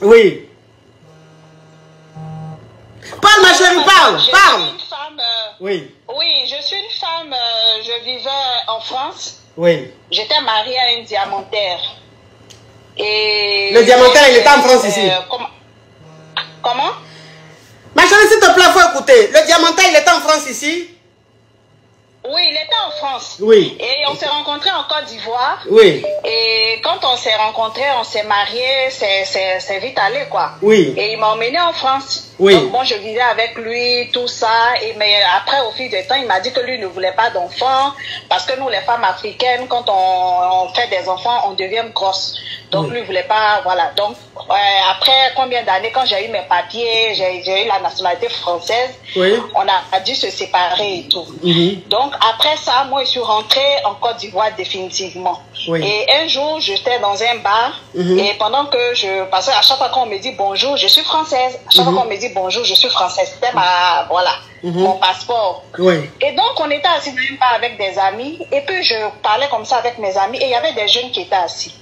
Oui. Parle, ma chérie, parle. Parle. Une femme, oui. Oui, je suis une femme, je vivais en France. Oui. J'étais mariée à une diamantaire. Et le diamantaire, il était en France ici. Comment? Ma chérie, s'il te plaît, il faut écouter. Le diamantaire, il était en France ici? Oui, il était en France. Oui. Et on s'est rencontrés en Côte d'Ivoire. Oui. Et quand on s'est rencontrés, on s'est mariés, c'est vite allé, quoi. Oui. Et il m'a emmené en France. Oui. Donc, bon, je vivais avec lui, tout ça. Mais après, au fil du temps, il m'a dit que lui ne voulait pas d'enfants. Parce que nous, les femmes africaines, quand on fait des enfants, on devient grosse. Donc, lui ne voulait pas, voilà. Donc, après combien d'années, quand j'ai eu mes papiers, j'ai eu la nationalité française, oui. On a dû se séparer et tout. Donc, après ça, moi, je suis rentrée en Côte d'Ivoire définitivement. Oui. Et un jour, j'étais dans un bar. Et pendant que parce qu'à chaque fois qu'on me dit bonjour, je suis française. À chaque fois qu'on me dit bonjour, je suis française. C'était mon passeport. Oui. Et donc, on était assis dans un bar avec des amis. Et puis, je parlais comme ça avec mes amis. Et il y avait des jeunes qui étaient assis.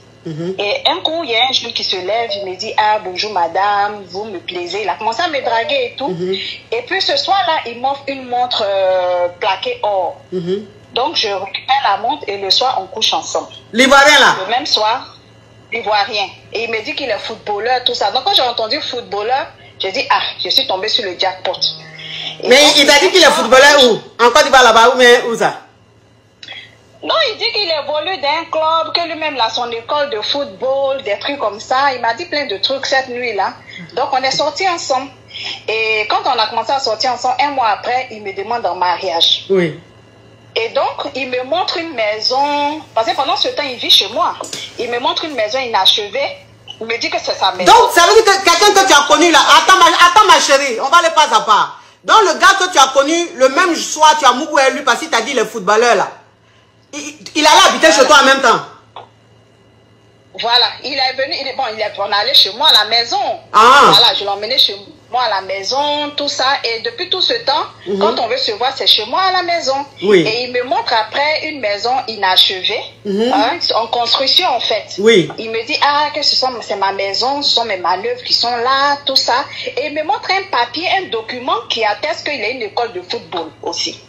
Et un coup, il y a un jeune qui se lève, il me dit, ah, bonjour madame, vous me plaisez. Il a commencé à me draguer et tout. Et puis ce soir-là, il m'offre une montre plaquée or. Donc je récupère la montre et le soir, on couche ensemble. L'Ivoirien là? Le même soir, l'Ivoirien. Et il me dit qu'il est footballeur, tout ça. Donc quand j'ai entendu footballeur, j'ai dit, ah, je suis tombée sur le jackpot. Et mais il t'a dit qu'il est footballeur où? En Côte d'Ivoire là-bas où ça? Non, il dit qu'il évolue d'un club, que lui-même il a son école de football, des trucs comme ça. Il m'a dit plein de trucs cette nuit-là. Donc, on est sortis ensemble. Et quand on a commencé à sortir ensemble, un mois après, il me demande en mariage. Oui. Et donc, il me montre une maison. Parce que pendant ce temps, il vit chez moi. Il me montre une maison inachevée. Il me dit que c'est sa maison. Donc, ça veut dire que quelqu'un que tu as connu là, attends ma chérie, on va aller pas à part. Donc, le gars que tu as connu, le même soir, tu as mouru lui parce qu'il t'a dit le footballeur là. Il allait habiter chez toi en même temps. Voilà, il est venu, on allait chez moi à la maison. Ah. Voilà, je l'ai emmené chez moi à la maison, tout ça. Et depuis tout ce temps, quand on veut se voir, c'est chez moi à la maison. Oui. Et il me montre après une maison inachevée, en construction en fait. Oui. Il me dit, ah, que c'est ma maison, ce sont mes manœuvres qui sont là, tout ça. Et il me montre un papier, un document qui atteste qu'il a une école de football aussi.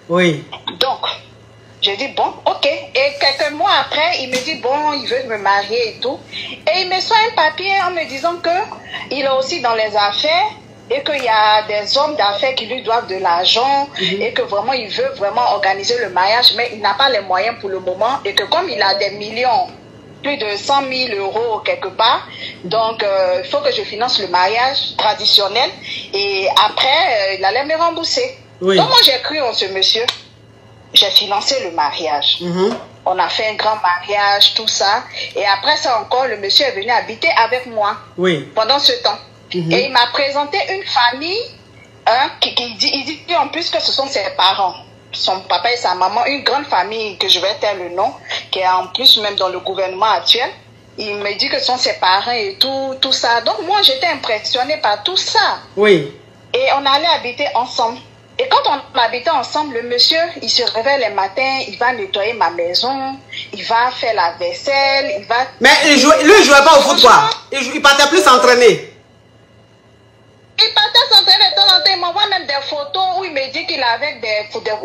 Oui. Donc, je dis, bon, ok. Et quelques mois après, il me dit, bon, il veut me marier et tout. Et il me sort un papier en me disant qu'il est aussi dans les affaires et qu'il y a des hommes d'affaires qui lui doivent de l'argent et que vraiment, il veut vraiment organiser le mariage, mais il n'a pas les moyens pour le moment et que comme il a des millions, plus de 100 000 euros quelque part, donc il faut que je finance le mariage traditionnel et après, il allait me rembourser. Oui. Donc moi, j'ai cru en ce monsieur. J'ai financé le mariage. On a fait un grand mariage, tout ça. Et après ça encore, le monsieur est venu habiter avec moi pendant ce temps. Et il m'a présenté une famille il dit en plus que ce sont ses parents. Son papa et sa maman, une grande famille que je vais taire le nom, qui est en plus même dans le gouvernement actuel. Il me dit que ce sont ses parents et tout ça. Donc moi, j'étais impressionnée par tout ça. Oui. Et on allait habiter ensemble. Et quand on habitait ensemble, le monsieur, il se réveille le matin, il va nettoyer ma maison, il va faire la vaisselle, il va... Mais lui, il jouait pas au foot, quoi. Il partait plus s'entraîner. Il partait s'entraîner de temps en temps. Il m'envoie même des photos où il me dit qu'il avait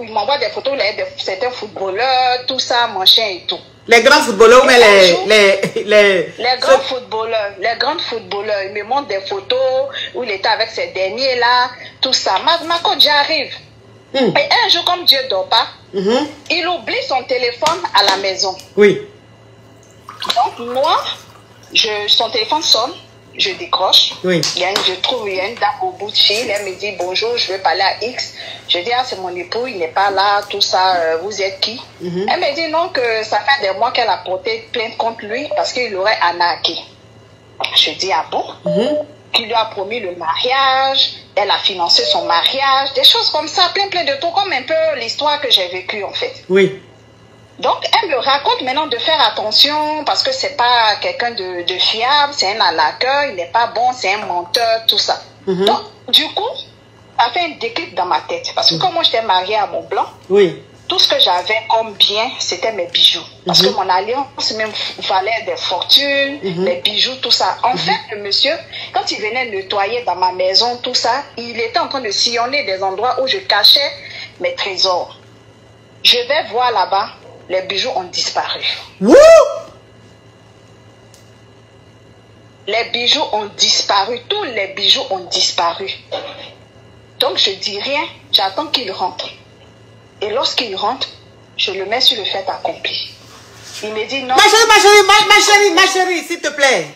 il m'envoie des photos où il avait certains footballeurs, tout ça, machin et tout. Les grands footballeurs, mais les grands footballeurs, les grands footballeurs, il me montre des photos où il était avec ces derniers-là, tout ça. Ma coach, j'arrive. Et un jour, comme Dieu ne dort pas, il oublie son téléphone à la maison. Oui. Donc, moi, son téléphone sonne, je décroche. Oui. Je trouve il y a une dame au bout de fil, elle me dit bonjour, je veux parler à X. Je dis, ah, c'est mon époux, il n'est pas là, tout ça, vous êtes qui? Elle me dit non, que ça fait des mois qu'elle a porté plainte contre lui parce qu'il l'aurait arnaqué. Je dis, ah bon? Qu'il lui a promis le mariage, elle a financé son mariage, des choses comme ça, plein de trucs, comme un peu l'histoire que j'ai vécue en fait. Oui. Donc, elle me raconte maintenant de faire attention parce que c'est pas quelqu'un de fiable, c'est un arnaqueur, il n'est pas bon, c'est un menteur, tout ça. Donc, du coup, ça fait un déclic dans ma tête. Parce que comme moi, j'étais mariée à mon blanc, tout ce que j'avais comme bien, c'était mes bijoux. Parce que mon alliance même valait des fortunes, mes bijoux, tout ça. En fait, le monsieur, quand il venait nettoyer dans ma maison, tout ça, il était en train de sillonner des endroits où je cachais mes trésors. Je vais voir là-bas, les bijoux ont disparu. Wouh! Les bijoux ont disparu. Tous les bijoux ont disparu. Donc, je dis rien. J'attends qu'il rentre. Et lorsqu'il rentre, je le mets sur le fait accompli. Il me dit non. Ma chérie, s'il te plaît.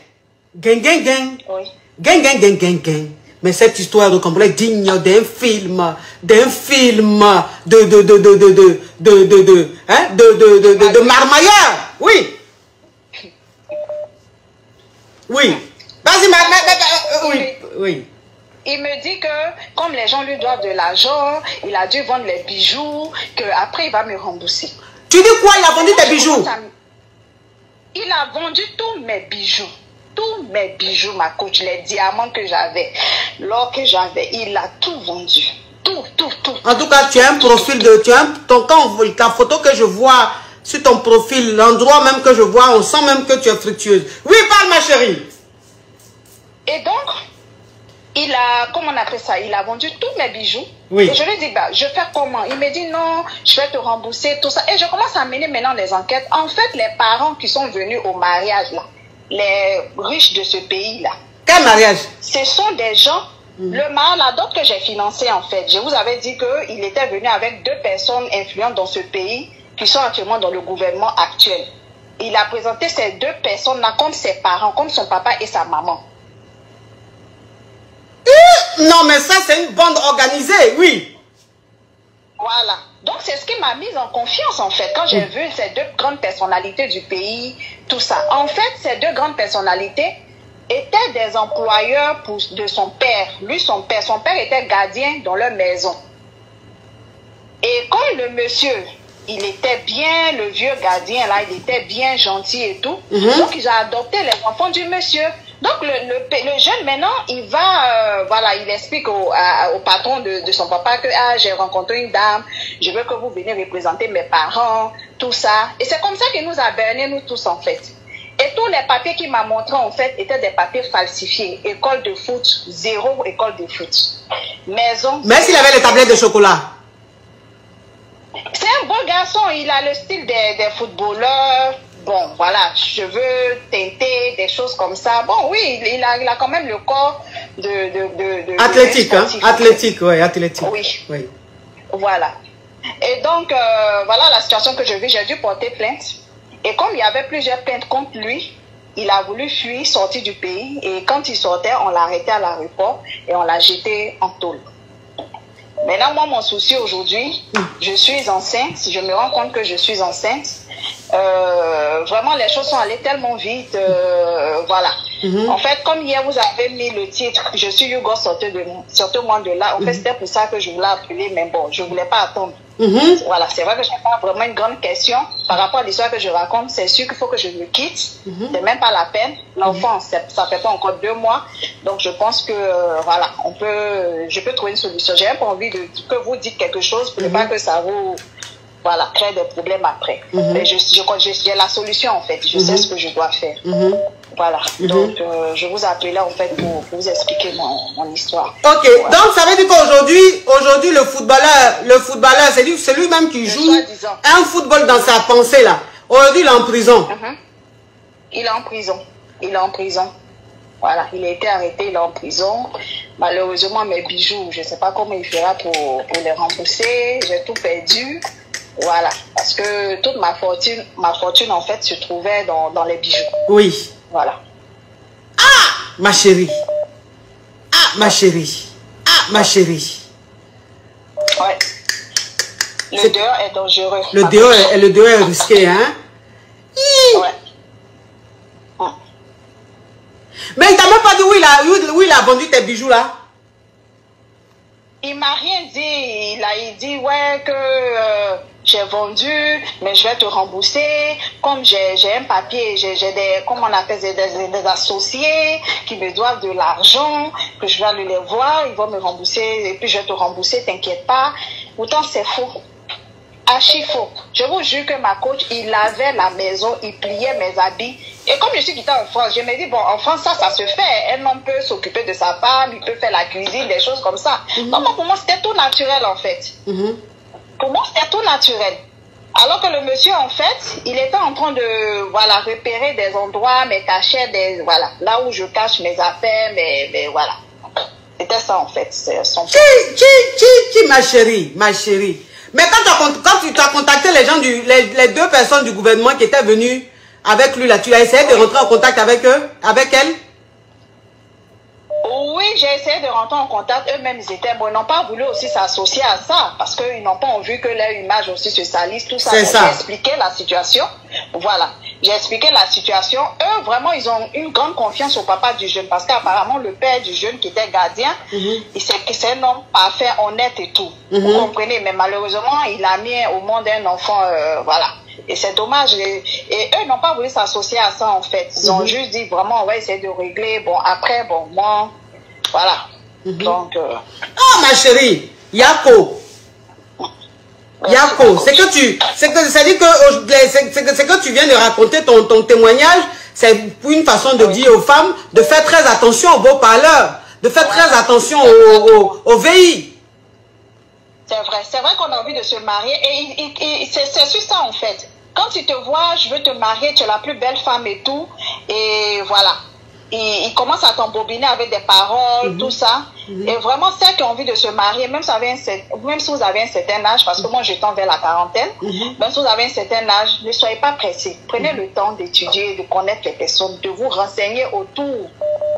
Gang, gang, gang. Oui. Gang, gang, gang, gang, gang. Mais cette histoire de complet digne d'un film de marmailleur. Oui. Oui. Vas-y, oui. Il me dit que comme les gens lui doivent de l'argent, il a dû vendre les bijoux, qu'après il va me rembourser. Tu dis quoi? Il a vendu tes bijoux? Il a vendu tous mes bijoux. Tous mes bijoux, ma coach, les diamants que j'avais, l'or que j'avais, il a tout vendu. Tout. En tout cas, tu as un profil de... ta photo que je vois sur ton profil, l'endroit même que je vois, on sent même que tu es fructueuse. Oui, parle ma chérie. Et donc, il a, comment on appelle ça, il a vendu tous mes bijoux. Oui. Et je lui dis, bah, je fais comment? Il me dit, non, je vais te rembourser, tout ça. Et je commence à mener maintenant des enquêtes. En fait, les parents qui sont venus au mariage, là, les riches de ce pays-là. Quel mariage? Ce sont des gens, le mariage, la dot que j'ai financé, en fait. Je vous avais dit qu'il était venu avec 2 personnes influentes dans ce pays qui sont actuellement dans le gouvernement actuel. Il a présenté ces 2 personnes-là comme ses parents, comme son papa et sa maman. Non, mais ça, c'est une bande organisée, oui. Voilà. Donc, c'est ce qui m'a mise en confiance, en fait, quand j'ai vu ces 2 grandes personnalités du pays, tout ça. En fait, ces 2 grandes personnalités étaient des employeurs de son père. Lui, son père était gardien dans leur maison. Et comme le monsieur, il était bien, le vieux gardien, là, il était bien gentil et tout, donc il a adopté les enfants du monsieur. Donc, le jeune, maintenant, il va, voilà, il explique au patron de son papa que, j'ai rencontré une dame, je veux que vous veniez représenter mes parents, tout ça. Et c'est comme ça qu'il nous a berné, nous tous, en fait. Et tous les papiers qu'il m'a montrés, en fait, étaient des papiers falsifiés. École de foot, 0 école de foot. Maison. Mais s'il avait les tablettes de chocolat. C'est un beau garçon, il a le style des footballeurs. Bon, voilà, cheveux teintés, des choses comme ça. Bon, oui, il a quand même le corps de athlétique, hein? Athlétique, oui, athlétique. Oui. Voilà. Et donc, voilà la situation que je vis. J'ai dû porter plainte. Et comme il y avait plusieurs plaintes contre lui, il a voulu fuir, sortir du pays. Et quand il sortait, on l'a arrêté à l'aéroport et on l'a jeté en tôle. Maintenant, moi, mon souci aujourd'hui, je suis enceinte. Je me rends compte que je suis enceinte. Vraiment, les choses sont allées tellement vite. Voilà. En fait, comme hier, vous avez mis le titre, je suis Hugo, sortez-moi de là. En fait, c'était pour ça que je voulais appeler, mais bon, je ne voulais pas attendre. Voilà, c'est vrai que je n'ai pas vraiment une grande question par rapport à l'histoire que je raconte. C'est sûr qu'il faut que je me quitte. C'est même pas la peine. L'enfant, ça fait pas encore 2 mois. Donc, je pense que, voilà, je peux trouver une solution. J'ai même pas envie que vous dites quelque chose pour ne pas que ça vous, voilà, crée des problèmes après. Mais j'ai la solution, en fait. Je sais ce que je dois faire. Voilà. Donc, je vous appelais en fait pour vous expliquer mon histoire. Ok. Voilà. Donc, ça veut dire qu'aujourd'hui, le footballeur, c'est lui-même qui joue un football dans sa pensée, là. Aujourd'hui, il est en prison. Il est en prison. Il est en prison. Voilà. Il a été arrêté, il est en prison. Malheureusement, mes bijoux, je ne sais pas comment il fera pour les rembourser. J'ai tout perdu. Voilà. Parce que toute ma fortune, en fait, se trouvait dans les bijoux. Oui. Voilà. Ah, ma chérie. Ah, ma chérie. Ah, ma chérie. Ouais. Le dehors est dangereux. Le dehors est risqué, hein? Ouais. Mais il t'a même pas dit où il a vendu tes bijoux, là? Il m'a rien dit. Il a dit, ouais, que j'ai vendu, mais je vais te rembourser. Comme j'ai un papier, j'ai des, comment on appelle, des associés qui me doivent de l'argent, que je vais aller les voir, ils vont me rembourser, et puis je vais te rembourser, t'inquiète pas. Pourtant, c'est faux. archi faux. Je vous jure que ma coach, il lavait la maison, il pliait mes habits. Et comme je suis quittée en France, je me dis, bon, en France, ça se fait. Un homme peut s'occuper de sa femme, il peut faire la cuisine, des choses comme ça. Donc, pour moi, c'était tout naturel, en fait. Pour moi, c'était tout naturel. Alors que le monsieur, en fait, il était en train de, voilà, repérer des endroits, mes cachettes, voilà, là où je cache mes affaires, mais voilà. C'était ça, en fait. Ma chérie, ma chérie. Mais quand tu as contacté les gens, les deux personnes du gouvernement qui étaient venues avec lui, là, tu as essayé de rentrer en contact avec eux, avec elle? Oui, j'ai essayé de rentrer en contact. Eux-mêmes, ils étaient bon. Ils n'ont pas voulu aussi s'associer à ça parce qu'ils n'ont pas vu que leur image aussi se salisse, tout ça. J'ai expliqué la situation. Voilà. J'ai expliqué la situation. Eux, vraiment, ils ont une grande confiance au papa du jeune parce qu'apparemment, le père du jeune qui était gardien, c'est un homme parfait, honnête et tout. Vous comprenez? Mais malheureusement, il a mis au monde un enfant, voilà. Et c'est dommage. Et eux n'ont pas voulu s'associer à ça, en fait. Ils ont juste dit, vraiment, on va essayer de régler. Bon, après, bon, moi, voilà. Donc... Ah, ma chérie, Yako. Yako, c'est que tu viens de raconter ton témoignage, c'est une façon de dire aux femmes de faire très attention aux beaux parleurs, de faire très attention aux VI. C'est vrai qu'on a envie de se marier et c'est sur ça en fait. Quand tu te vois, je veux te marier, tu es la plus belle femme et tout, et voilà. Il commence à t'embobiner avec des paroles, tout ça. Et vraiment, celles qui ont envie de se marier, même si vous avez un certain âge, parce que moi je tends vers la quarantaine, même si vous avez un certain âge, ne soyez pas pressés. Prenez le temps d'étudier, de connaître les personnes, de vous renseigner autour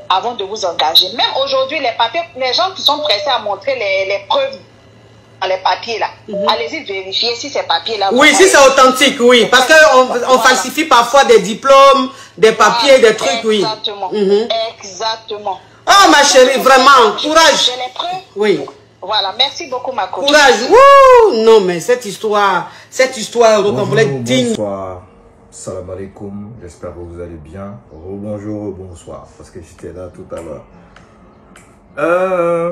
avant de vous engager. Même aujourd'hui, les papiers, les gens qui sont pressés à montrer les preuves dans les papiers là, allez-y vérifier si ces papiers là. Oui, si c'est authentique, oui, parce qu'on falsifie parfois des diplômes, des papiers, des trucs, oui. Exactement. Exactement. Oh ma chérie, vraiment, courage. J'ai les preuves. Oui. Voilà, merci beaucoup ma coach. Courage. Wouh! Non mais cette histoire digne. Bonsoir, salam alaikum, j'espère que vous allez bien. Bonjour, bonsoir, parce que j'étais là tout à l'heure.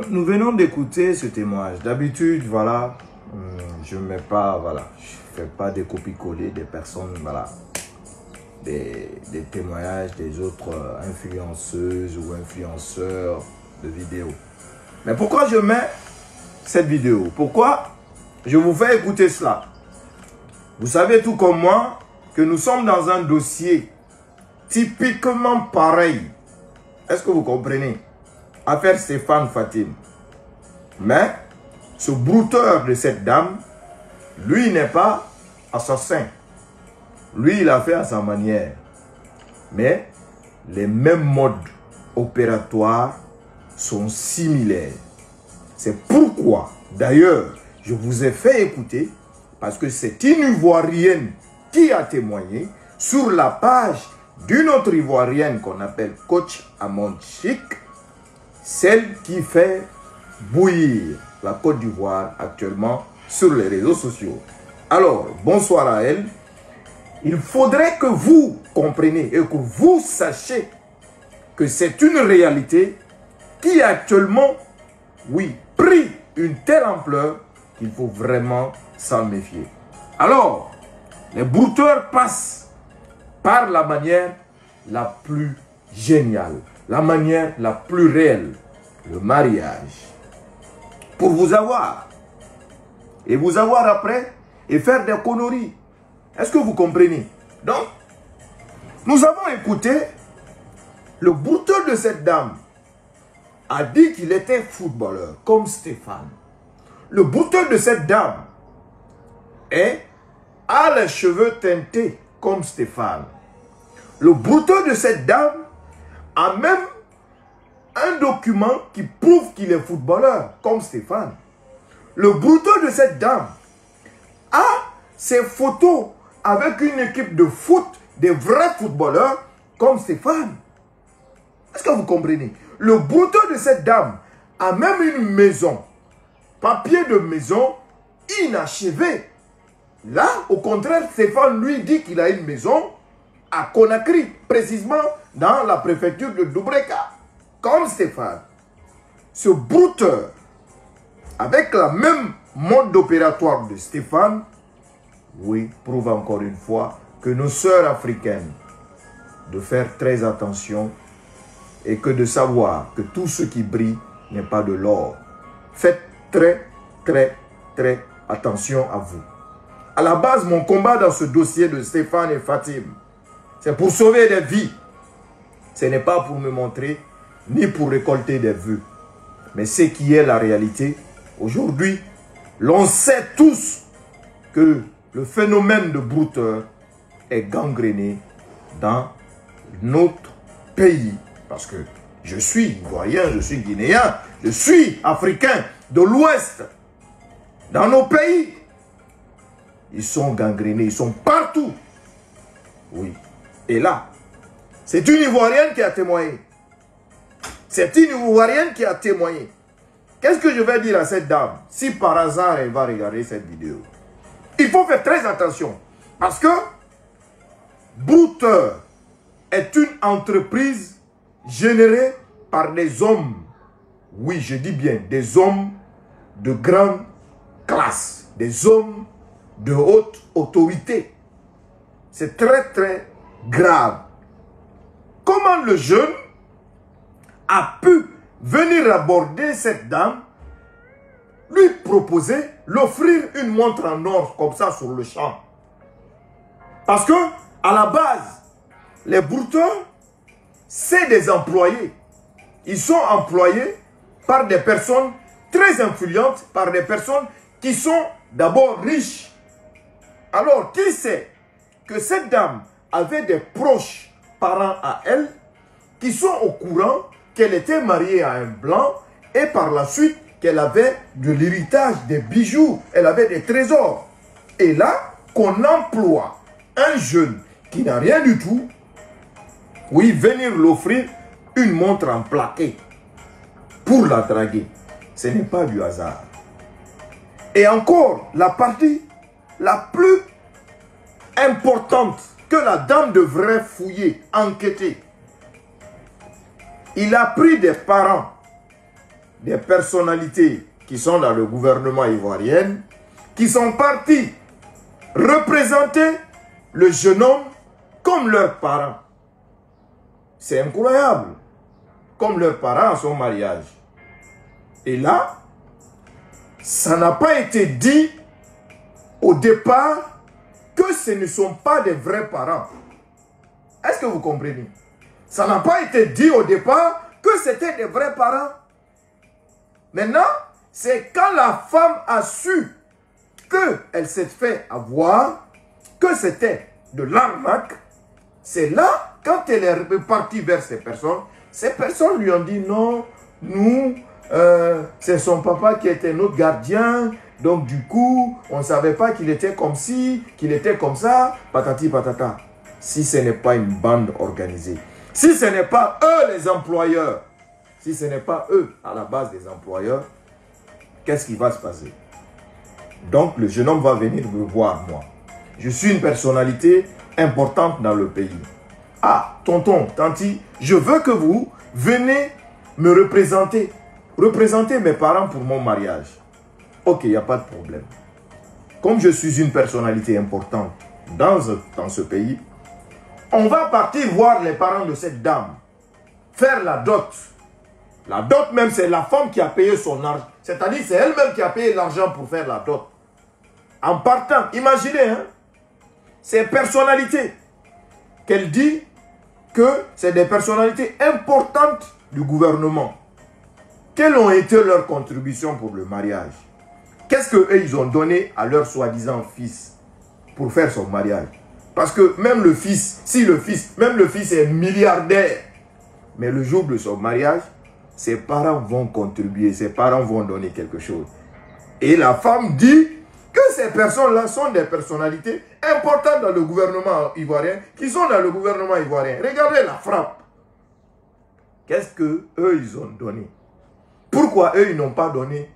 Nous venons d'écouter ce témoignage. D'habitude, voilà, je mets pas, voilà, je fais pas des copies-coller des personnes, voilà, des témoignages des autres influenceuses ou influenceurs de vidéos. Mais pourquoi je mets cette vidéo? Pourquoi je vous fais écouter cela? Vous savez tout comme moi que nous sommes dans un dossier typiquement pareil. Est-ce que vous comprenez? Affaire Stéphane Fatim. Mais ce brouteur de cette dame, lui n'est pas assassin. Lui, il a fait à sa manière. Mais les mêmes modes opératoires sont similaires. C'est pourquoi, d'ailleurs, je vous ai fait écouter, parce que c'est une Ivoirienne qui a témoigné sur la page d'une autre Ivoirienne qu'on appelle Coach Amond Chic, celle qui fait bouillir la Côte d'Ivoire actuellement sur les réseaux sociaux. Alors, bonsoir à elle. Il faudrait que vous compreniez et que vous sachiez que c'est une réalité qui actuellement, oui, pris une telle ampleur qu'il faut vraiment s'en méfier. Alors, les brouteurs passent par la manière la plus géniale, la manière la plus réelle, le mariage. Pour vous avoir, et vous avoir après, et faire des conneries. Est-ce que vous comprenez? Donc, nous avons écouté le brouteur de cette dame a dit qu'il était footballeur, comme Stéphane. Le brouteur de cette dame a les cheveux teintés, comme Stéphane. Le brouteur de cette dame a même un document qui prouve qu'il est footballeur, comme Stéphane. Le brouteur de cette dame a ses photos avec une équipe de foot, des vrais footballeurs, comme Stéphane. Est-ce que vous comprenez? Le brouteur de cette dame a même une maison, papier de maison inachevé. Là, au contraire, Stéphane lui dit qu'il a une maison à Conakry, précisément dans la préfecture de Doubreka, comme Stéphane. Ce brouteur, avec la même mode opératoire de Stéphane, oui, prouve encore une fois que nos sœurs africaines de faire très attention et que de savoir que tout ce qui brille n'est pas de l'or. Faites très, très, très attention à vous. À la base, mon combat dans ce dossier de Stéphane et Fatim, c'est pour sauver des vies. Ce n'est pas pour me montrer, ni pour récolter des vues. Mais ce qui est la réalité, aujourd'hui, l'on sait tous que le phénomène de brouteur est gangréné dans notre pays. Parce que je suis ivoirien, je suis guinéen, je suis africain de l'Ouest. Dans nos pays, ils sont gangrénés, ils sont partout. Oui. Et là, c'est une Ivoirienne qui a témoigné. C'est une Ivoirienne qui a témoigné. Qu'est-ce que je vais dire à cette dame si par hasard elle va regarder cette vidéo? Il faut faire très attention. Parce que Brouteur est une entreprise générée par des hommes. Oui, je dis bien, des hommes de grande classe. Des hommes de haute autorité. C'est très, très grave. Comment le jeune a pu venir aborder cette dame, lui proposer, l'offrir une montre en or comme ça sur le champ? Parce que, à la base, les brouteurs, c'est des employés. Ils sont employés par des personnes très influentes, par des personnes qui sont d'abord riches. Alors, qui sait que cette dame avait des proches parents à elle qui sont au courant qu'elle était mariée à un blanc et par la suite qu'elle avait de l'héritage, des bijoux, elle avait des trésors. Et là, qu'on emploie un jeune qui n'a rien du tout, oui, venir l'offrir une montre en plaqué pour la draguer. Ce n'est pas du hasard. Et encore, la partie la plus importante que la dame devrait fouiller, enquêter. Il a pris des parents, des personnalités qui sont dans le gouvernement ivoirien, qui sont partis représenter le jeune homme comme leurs parents. C'est incroyable. Comme leurs parents à son mariage. Et là, ça n'a pas été dit au départ que ce ne sont pas des vrais parents. Est-ce que vous comprenez? Ça n'a pas été dit au départ que c'était des vrais parents. Maintenant, c'est quand la femme a su qu'elle s'est fait avoir, que c'était de l'arnaque, c'est là, quand elle est repartie vers ces personnes lui ont dit non, nous, c'est son papa qui était notre gardien, donc du coup, on ne savait pas qu'il était comme ci, qu'il était comme ça, patati patata. Si ce n'est pas une bande organisée, si ce n'est pas eux les employeurs, si ce n'est pas eux à la base des employeurs, qu'est-ce qui va se passer? Donc le jeune homme va venir me voir, moi. Je suis une personnalité importante dans le pays. Ah, tonton, tanti, je veux que vous venez me représenter. Représenter mes parents pour mon mariage. Ok, il n'y a pas de problème. Comme je suis une personnalité importante dans ce pays, on va partir voir les parents de cette dame. Faire la dot. La dot même, c'est la femme qui a payé son argent. C'est-à-dire, c'est elle-même qui a payé l'argent pour faire la dot. En partant, imaginez, hein, ces personnalités qu'elle dit que c'est des personnalités importantes du gouvernement. Quelles ont été leurs contributions pour le mariage? Qu'est-ce qu'eux, ils ont donné à leur soi-disant fils pour faire son mariage? Parce que même le fils, même le fils est milliardaire, mais le jour de son mariage, ses parents vont contribuer, ses parents vont donner quelque chose. Et la femme dit que ces personnes-là sont des personnalités importantes dans le gouvernement ivoirien, qui sont dans le gouvernement ivoirien. Regardez la frappe. Qu'est-ce qu'eux, ils ont donné? Pourquoi eux, ils n'ont pas donné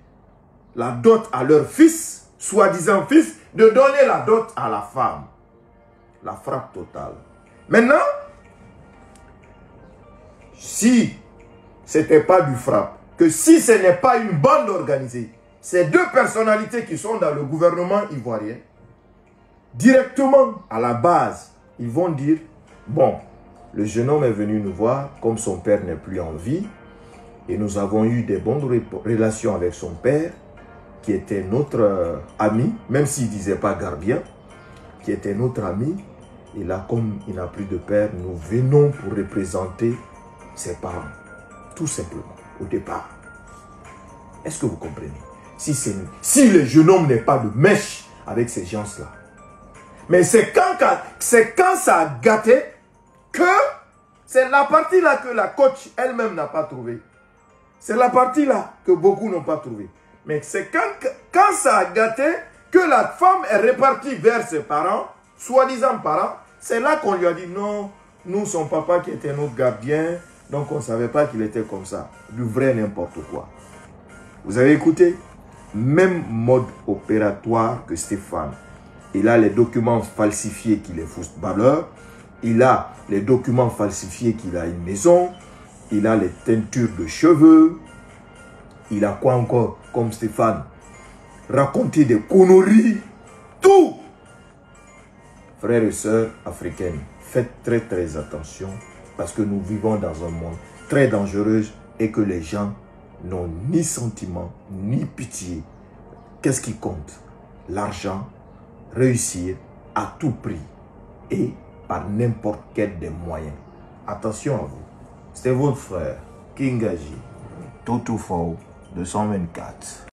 la dot à leur fils, soi-disant fils, de donner la dot à la femme? La frappe totale. Maintenant, si ce n'était pas du frappe, que si ce n'est pas une bande organisée, ces deux personnalités qui sont dans le gouvernement ivoirien, directement à la base, ils vont dire, bon, le jeune homme est venu nous voir, comme son père n'est plus en vie, et nous avons eu des bonnes relations avec son père, qui était notre ami, même s'il ne disait pas gardien, qui était notre ami. Et là, comme il n'a plus de père, nous venons pour représenter ses parents. Tout simplement, au départ. Est-ce que vous comprenez? Si le jeune homme n'est pas de mèche avec ces gens-là. Mais c'est quand ça a gâté que c'est la partie-là que la coach elle-même n'a pas trouvée. C'est la partie-là que beaucoup n'ont pas trouvée. Mais c'est quand ça a gâté que la femme est repartie vers ses parents, soi-disant parents, c'est là qu'on lui a dit non, nous, son papa qui était notre gardien, donc on ne savait pas qu'il était comme ça. Du vrai n'importe quoi. Vous avez écouté? Même mode opératoire que Stéphane. Il a les documents falsifiés qu'il est footballeur. Il a les documents falsifiés qu'il a une maison. Il a les teintures de cheveux. Il a quoi encore comme Stéphane? Raconter des conneries. Tout. Frères et sœurs africaines, faites très très attention parce que nous vivons dans un monde très dangereux et que les gens n'ont ni sentiment, ni pitié. Qu'est-ce qui compte? L'argent, réussir à tout prix et par n'importe quel des moyens. Attention à vous. C'était votre frère, Kingaji, Toto Fao, 224.